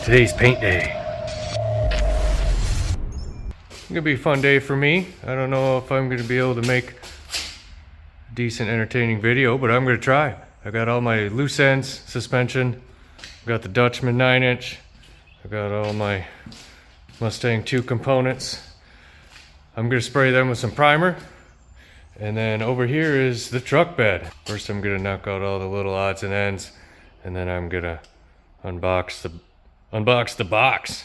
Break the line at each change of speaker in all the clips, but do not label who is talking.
Today's paint day. It's gonna be a fun day for me. I don't know if I'm gonna be able to make a decent, entertaining video, but I'm gonna try. I got all my loose ends, suspension. I got the Dutchman 9-inch. I got all my Mustang 2 components. I'm gonna spray them with some primer. And then over here is the truck bed. First I'm gonna knock out all the little odds and ends, and then I'm gonna unbox the box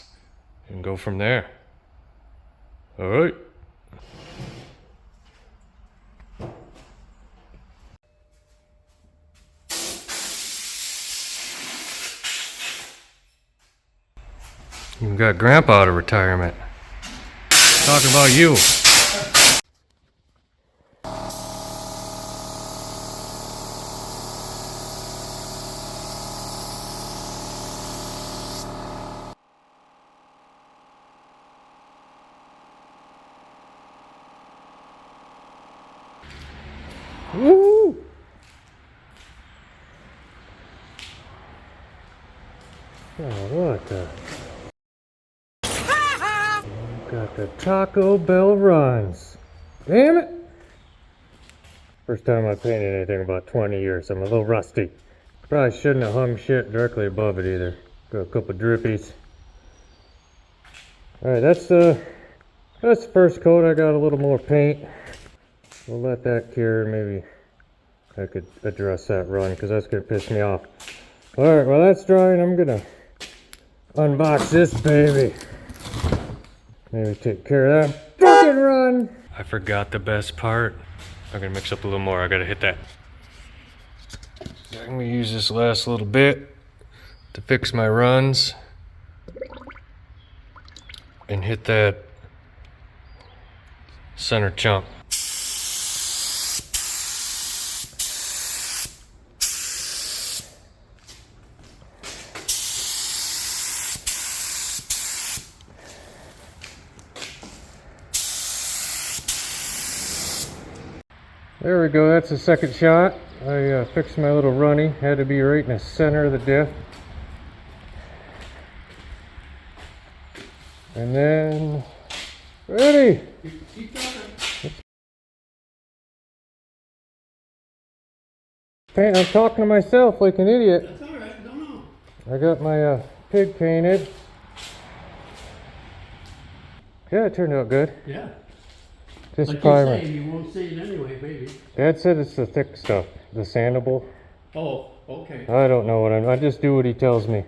and go from there. All right. You got Grandpa out of retirement. Talking about you. Woo! Oh, what the? Got the Taco Bell runs. Damn it! First time I painted anything in about 20 years. I'm a little rusty. Probably shouldn't have hung shit directly above it either. Got a couple drippies. Alright, that's the first coat. I got a little more paint. We'll let that cure. Maybe I could address that run because that's going to piss me off. Alright, well that's drying. I'm going to unbox this baby. Maybe take care of that fucking run. I forgot the best part. I'm going to mix up a little more. I got to hit that. I'm going to use this last little bit to fix my runs. And hit that center chunk. There we go, that's the second shot. I fixed my little runny, had to be right in the center of the diff. And then, ready!
Keep going.
I'm talking to myself like an idiot.
That's alright, no.
I got my pig painted. Yeah, it turned out good.
Yeah.
Just
Like
primer.
you say, you won't see it anyway, maybe.
Dad said it's the thick stuff, the sandable.
Oh, okay.
I don't know what I just do what he tells me.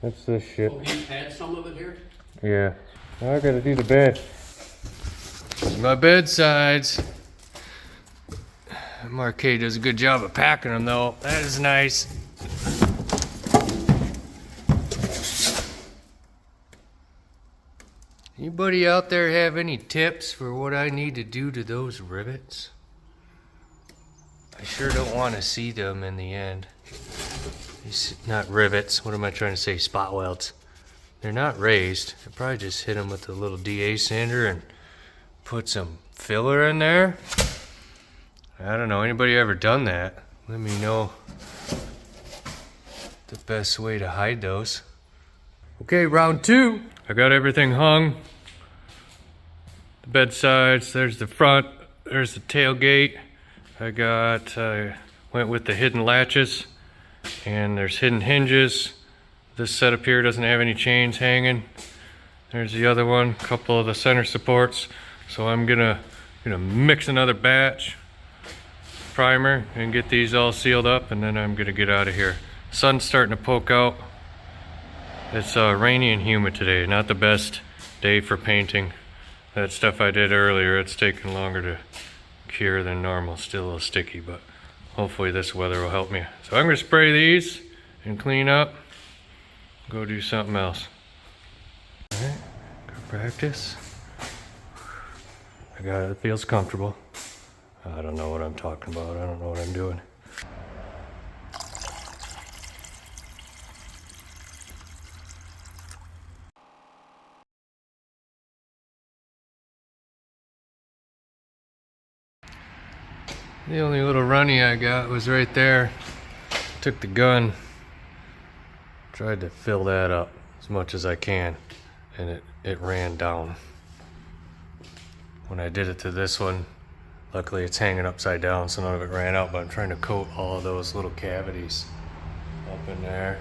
That's this shit.
Oh, you add some of it here?
Yeah. Now I gotta do the bed. My bed sides. Marquet does a good job of packing them though. That is nice. Anybody out there have any tips for what I need to do to those rivets? I sure don't want to see them in the end. These, not rivets, what am I trying to say? Spot welds. They're not raised. I probably just hit them with a little DA sander and put some filler in there. I don't know, anybody ever done that? Let me know the best way to hide those. Okay, round two. I got everything hung. The bed sides, there's the front, there's the tailgate. I went with the hidden latches, and there's hidden hinges. This setup here doesn't have any chains hanging. There's the other one, a couple of the center supports. So I'm gonna mix another batch primer and get these all sealed up, and then I'm gonna get out of here. Sun's starting to poke out. It's rainy and humid today, not the best day for painting. That stuff I did earlier, it's taking longer to cure than normal. Still a little sticky, but hopefully this weather will help me. So I'm gonna spray these and clean up, go do something else. All right, go practice. I got it, it feels comfortable. I don't know what I'm talking about, I don't know what I'm doing. The only little runny I got was right there. Took the gun, tried to fill that up. as much as I can, and it ran down. When I did it to this one, luckily it's hanging upside down, so none of it ran out, but I'm trying to coat all of those little cavities up in there.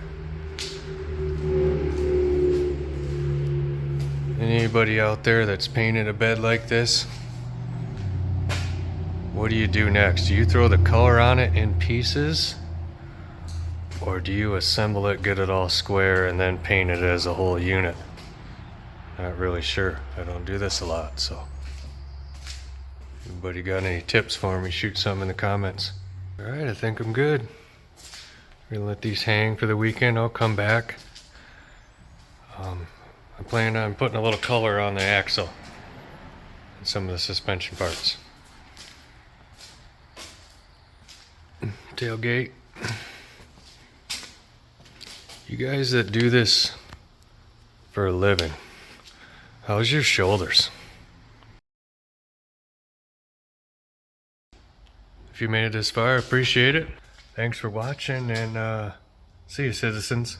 Anybody out there that's painted a bed like this, what do you do next? Do you throw the color on it in pieces? Or do you assemble it, get it all square, and then paint it as a whole unit? Not really sure. I don't do this a lot, so. Anybody got any tips for me? Shoot some in the comments. All right, I think I'm good. We're gonna let these hang for the weekend. I'll come back. I'm planning on putting a little color on the axle and some of the suspension parts. Tailgate. You guys that do this for a living, how's your shoulders? If you made it this far, I appreciate it. Thanks for watching, and see you, citizens.